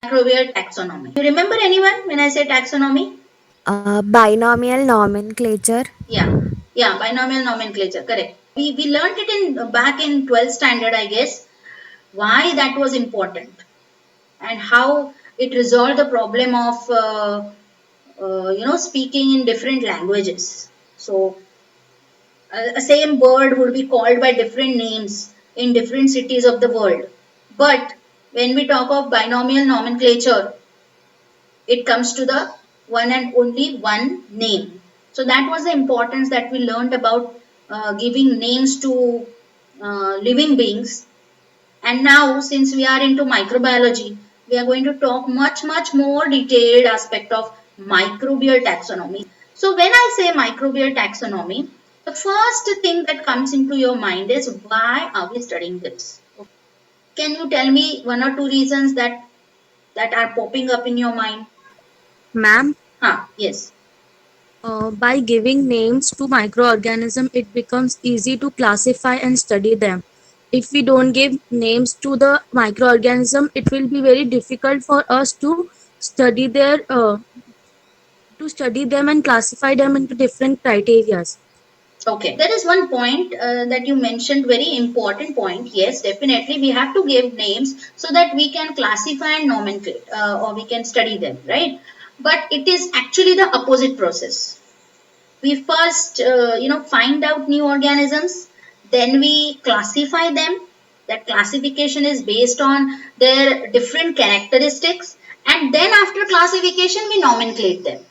Microbial taxonomy. You remember anyone when I say taxonomy? Binomial nomenclature. Yeah, binomial nomenclature, correct. We learned it in back in 12th standard, I guess, why that was important and how it resolved the problem of speaking in different languages. So a same bird would be called by different names in different cities of the world. But when we talk of binomial nomenclature, it comes to the one and only one name. So that was the importance that we learned about giving names to living beings. And now, since we are into microbiology, we are going to talk much more detailed aspect of microbial taxonomy. So when I say microbial taxonomy, the first thing that comes into your mind is why are we studying this? Can you tell me one or two reasons that are popping up in your mind? Ma'am, Yes. by giving names to microorganisms, it becomes easy to classify and study them. If we don't give names to the microorganism, it will be very difficult for us to study them and classify them into different criterias. Okay, there is one point that you mentioned, very important point. Yes, definitely, we have to give names so that we can classify and nomenclate, or we can study them, right? But it is actually the opposite process. We first, find out new organisms, then we classify them. That classification is based on their different characteristics, and then after classification, we nomenclate them.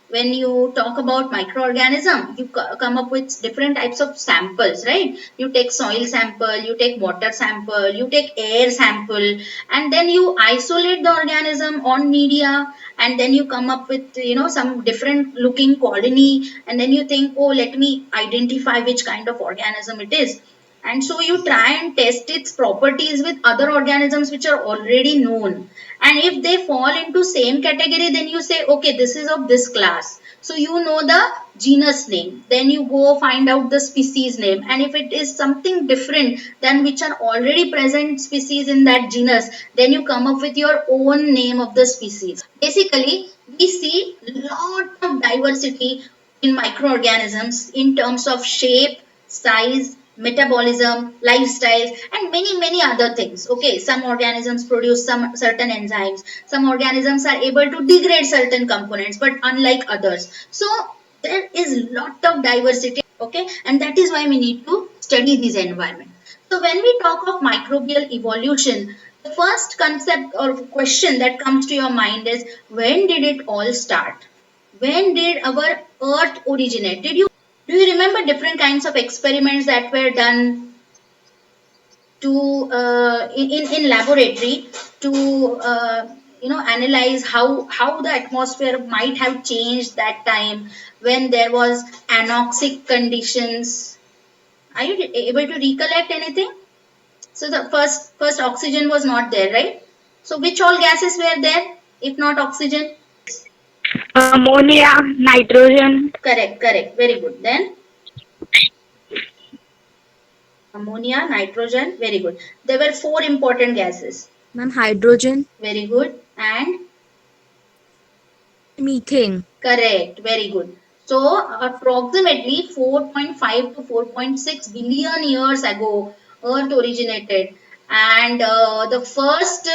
When you talk about microorganism, you come up with different types of samples, right? You take soil sample, you take water sample, you take air sample, and then you isolate the organism on media, and then you come up with some different looking colony, and then you think, oh, let me identify which kind of organism it is. And so you try and test its properties with other organisms which are already known, and if they fall into same category, then you say, okay, this is of this class. So you know the genus name, then you go find out the species name, and if it is something different than which are already present species in that genus, then you come up with your own name of the species. Basically, we see lot of diversity in microorganisms in terms of shape, size, metabolism, lifestyles, and many other things. Okay, some organisms produce some certain enzymes, some organisms are able to degrade certain components, but unlike others. So there is lot of diversity, okay, and that is why we need to study this environment. So when we talk of microbial evolution, the first concept or question that comes to your mind is, when did it all start? When did our earth originate? Do you remember different kinds of experiments that were done to in laboratory to analyze how the atmosphere might have changed that time when there was anoxic conditions? Are you able to recollect anything? So the first oxygen was not there, right? So which all gases were there if not oxygen? Ammonia, nitrogen, Correct, very good. Then ammonia, nitrogen, very good. There were four important gases. Ma'am, hydrogen, Very good. And methane. correct, very good. So approximately 4.5 to 4.6 billion years ago, Earth originated, and the first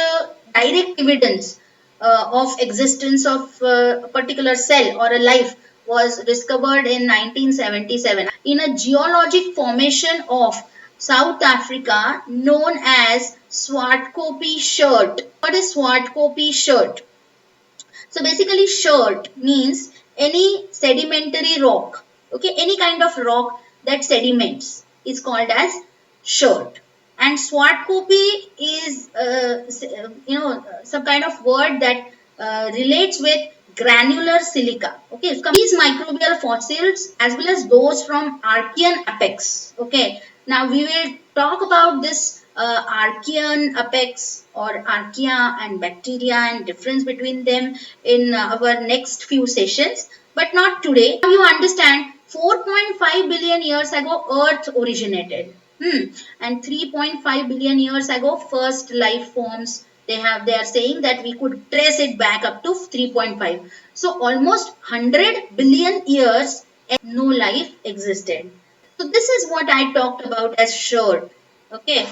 direct evidence of existence of a particular cell or a life was discovered in 1977 in a geologic formation of South Africa known as Swartkopje Shirt. What is Swartkopje Shirt? So basically, shirt means any sedimentary rock. Okay, any kind of rock that sediments is called as shirt. And Swartkopje is some kind of word that relates with granular silica. Okay, so these microbial fossils as well as those from Archean apex. Okay, now we will talk about this Archean apex or Archaea and bacteria and difference between them in our next few sessions, but not today. Now you understand 4.5 billion years ago Earth originated. And 3.5 billion years ago first life forms they are saying that we could trace it back up to 3.5. So almost 100 billion years no life existed. So this is what I talked about as short. Okay,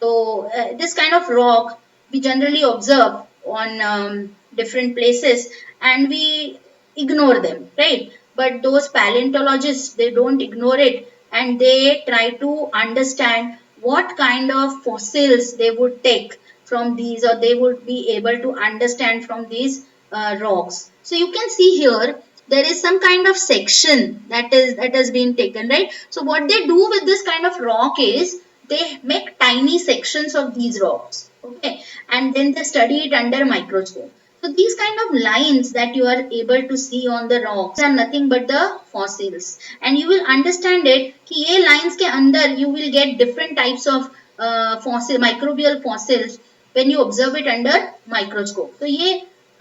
so this kind of rock we generally observe on different places and we ignore them, right? But those paleontologists, they don't ignore it and they try to understand what kind of fossils they would take from these, or they would be able to understand from these rocks. So you can see here there is some kind of section that has been taken, right? So what they do with this kind of rock is they make tiny sections of these rocks, okay, and then they study it under microscope. So these kind of lines that you are able to see on the rocks are nothing but the fossils, and you will understand it कि ये lines के अंदर you will get different types of fossil microbial fossils when you observe it under microscope. तो ये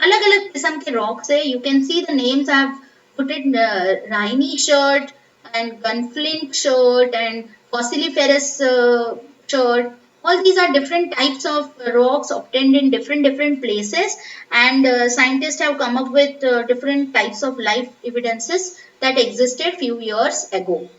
अलग अलग किस्म के rocks है. You can see the names I have put it, Rhynie shirt and gunflint shirt and fossiliferous shirt. All these are different types of rocks obtained in different places, and scientists have come up with different types of life evidences that existed few years ago.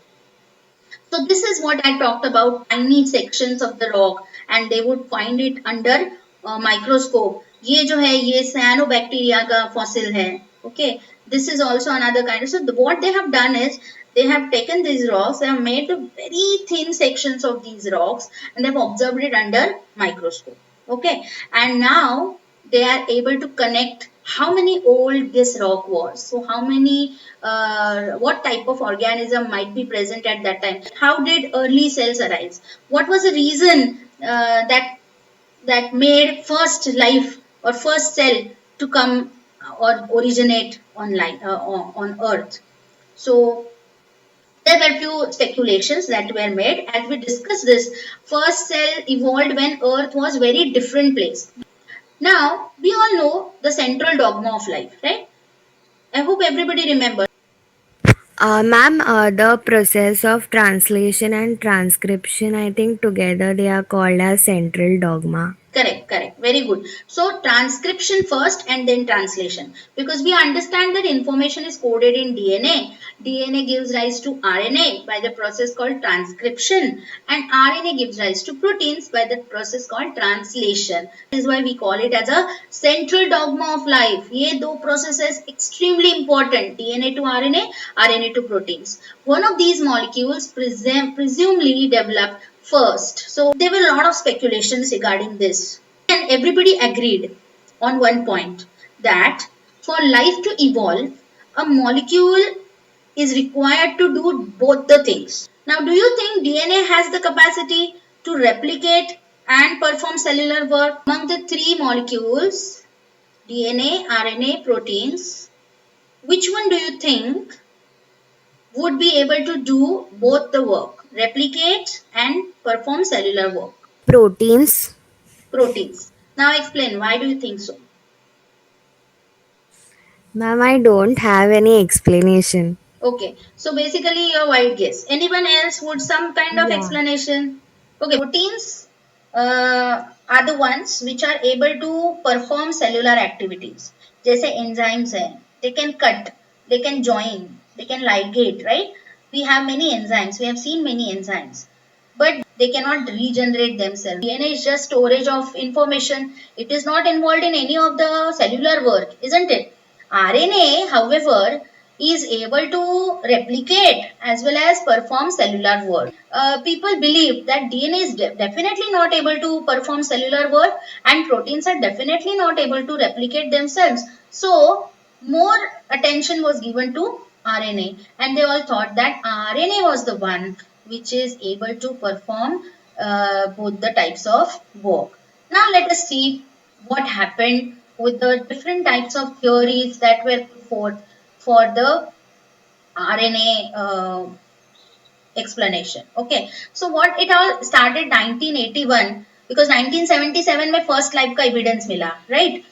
So this is what I talked about, tiny sections of the rock, and they would find it under microscope. ये जो है ये cyanobacteria का fossil है. Okay, this is also another kind. So what they have done is they have taken these rocks, they have made the very thin sections of these rocks, and they have observed it under microscope. Okay, and now they are able to connect how many old this rock was. So how many, what type of organism might be present at that time? How did early cells arise? What was the reason that made first life or first cell to come or originate on Earth? So there were few speculations that were made. As we discussed this, first cell evolved when Earth was very different place. Now, we all know the central dogma of life, right? I hope everybody remembers. Ma'am, the process of translation and transcription, I think together they are called as central dogma. Correct, correct. Very good. So transcription first and then translation. Because we understand that information is coded in DNA. DNA gives rise to RNA by the process called transcription, and RNA gives rise to proteins by the process called translation. This is why we call it as a central dogma of life. ये दो processes extremely important. DNA to RNA, RNA to proteins. One of these molecules presumably developed first. So there were a lot of speculations regarding this, and everybody agreed on one point, that for life to evolve, a molecule is required to do both the things. Now, do you think DNA has the capacity to replicate and perform cellular work? Among the three molecules, DNA, RNA, proteins, which one do you think would be able to do both the work, replicate and perform cellular work? Proteins. Proteins. Now explain, why do you think so? Ma'am, I don't have any explanation. Okay, so basically your wild guess. Anyone else would some kind of Yeah. explanation? Okay, proteins are the ones which are able to perform cellular activities. जैसे enzymes हैं, they can cut, they can join, they can ligate, right? We have many enzymes, we have seen many enzymes, but they cannot regenerate themselves. DNA is just storage of information. It is not involved in any of the cellular work, isn't it? RNA, however, is able to replicate as well as perform cellular work. People believe that DNA is definitely not able to perform cellular work, and proteins are definitely not able to replicate themselves. So, more attention was given to RNA, and they all thought that RNA was the one which is able to perform both the types of work. Now, let us see what happened with the different types of theories that were put forth for the RNA explanation. Okay, so what it all started 1981, because 1977 में first life का evidence मिला, right?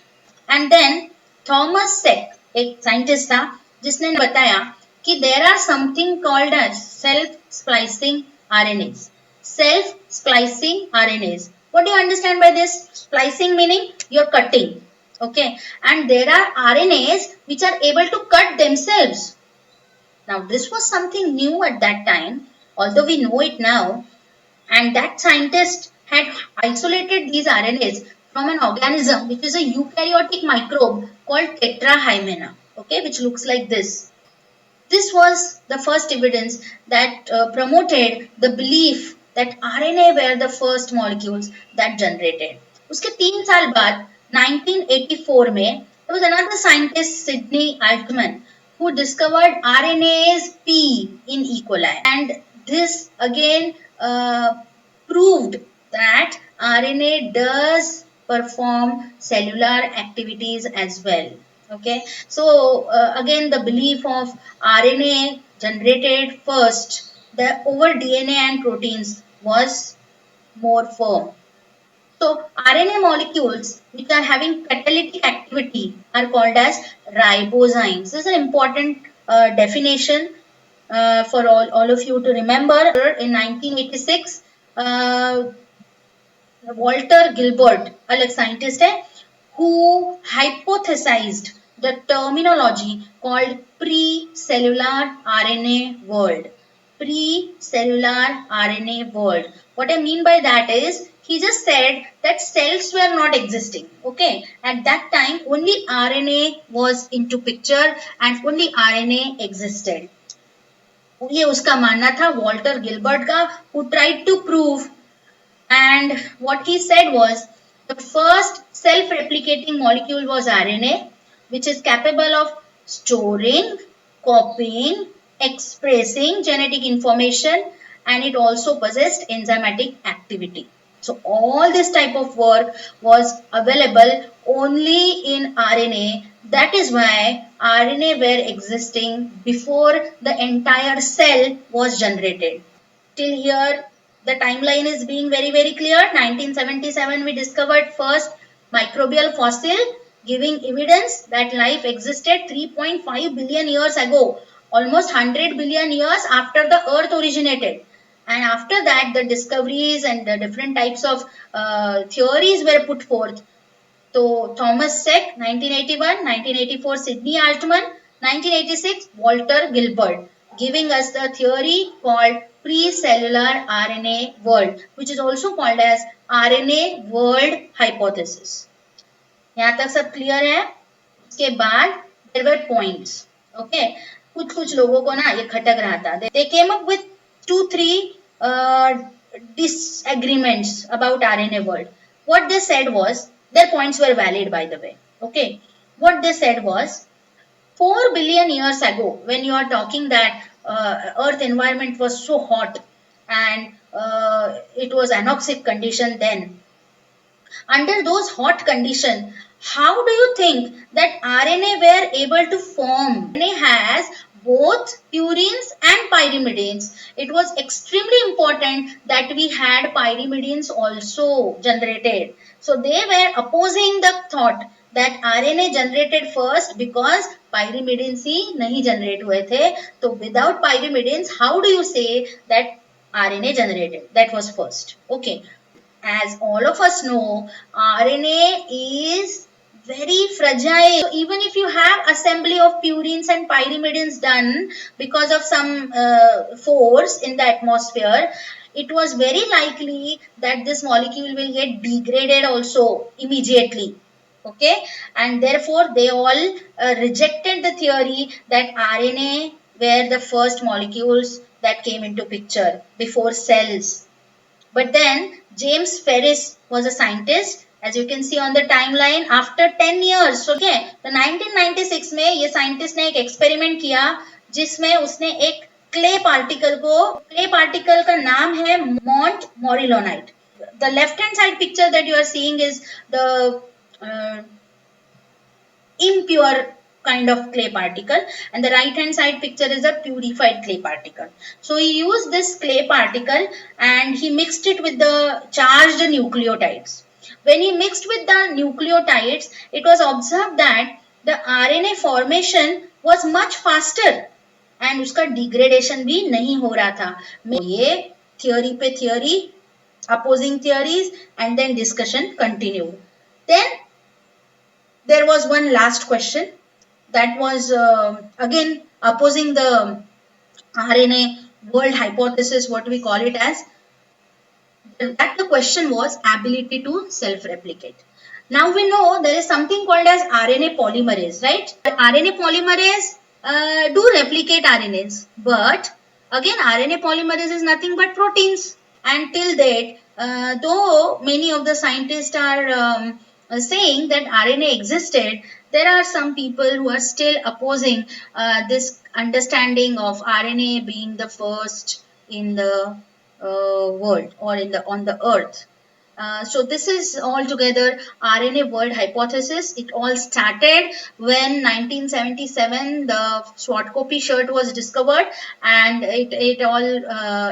And then Thomas Seck, एक scientist था जिसने बताया कि there are something called as self-splicing RNAs. Self-splicing RNAs. What do you understand by this? Splicing meaning you're cutting. Okay, and there are RNAs which are able to cut themselves. Now, this was something new at that time, although we know it now, and that scientist had isolated these RNAs from an organism which is a eukaryotic microbe called Tetrahymena, okay, which looks like this. This was the first evidence that promoted the belief that RNA were the first molecules that generated. उसके 3 साल बाद 1984 में there was another scientist Sidney Altman who discovered RNase P in E. coli, and this again proved that RNA does perform cellular activities as well. Okay, so again the belief of RNA generated first over DNA and proteins was more firm. So RNA molecules which are having catalytic activity are called as ribozymes. This is an important definition for all of you to remember. In 1986, Walter Gilbert, a scientist है, who hypothesized the terminology called pre-cellular RNA world. Pre-cellular RNA world. What I mean by that is, he just said that cells were not existing. Okay, at that time only RNA was into picture and only RNA existed. ये उसका मानना था Walter Gilbert का, who tried to prove, and what he said was the first self-replicating molecule was RNA, which is capable of storing, copying, expressing genetic information, and it also possessed enzymatic activity. So all this type of work was available only in RNA. That is why RNA were existing before the entire cell was generated. Till here, the timeline is being very clear. 1977, we discovered first microbial fossil giving evidence that life existed 3.5 billion years ago, almost 100 billion years after the earth originated. And after that, the discoveries and the different types of theories were put forth. So Thomas Seck, 1981, 1984 Sidney Altman, 1986 Walter Gilbert, giving us the theory called pre-cellular RNA world, which is also called as RNA world hypothesis. यहाँ तक सब clear है? उसके बाद there were points. Okay, कुछ लोगों को ना ये खटक रहा था. They came up with 2-3 disagreements about RNA world. What they said was, their points were valid by the way. Okay, what they said was 4 billion years ago, when you are talking that earth environment was so hot and it was anoxic condition then, under those hot conditions, how do you think that RNA were able to form? RNA has both purines and pyrimidines. It was extremely important that we had pyrimidines also generated. So they were opposing the thought that RNA generated first because pyrimidines ही नहीं generate हुए थे. So without pyrimidines, how do you say that RNA generated? That was first. Okay. As all of us know, RNA is very fragile. So even if you have assembly of purines and pyrimidines done because of some force in the atmosphere, it was very likely that this molecule will get degraded also immediately. Okay, and therefore they all rejected the theory that RNA were the first molecules that came into picture before cells. But then James Ferris was a scientist, as you can see on the timeline, after 10 years. Okay, तो 1996 में ये scientist ने एक experiment किया जिसमें उसने एक clay particle का नाम है मॉन्ट मोरिलोनाइट. The left hand side picture that you are seeing is the impure kind of clay particle, and the right hand side picture is a purified clay particle. So he used this clay particle and he mixed it with the charged nucleotides. When he mixed with the nucleotides, it was observed that the RNA formation was much faster and उसका degradation भी नहीं हो रहा था. ये theory पे theory opposing theories, and then discussion continued. Then there was one last question that was again opposing the RNA world hypothesis, what we call it as. That the question was ability to self-replicate. Now we know there is something called as RNA polymerase, right? RNA polymerase do replicate RNAs, but again RNA polymerase is nothing but proteins. And till date, though many of the scientists are saying that RNA existed, there are some people who are still opposing this understanding of RNA being the first in the world or in the on the earth. So this is altogether RNA world hypothesis. It all started when 1977 the Swatkopy shirt was discovered, and it all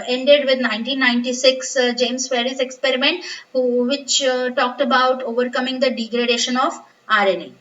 ended with 1996 James Ferris experiment, which talked about overcoming the degradation of RNA.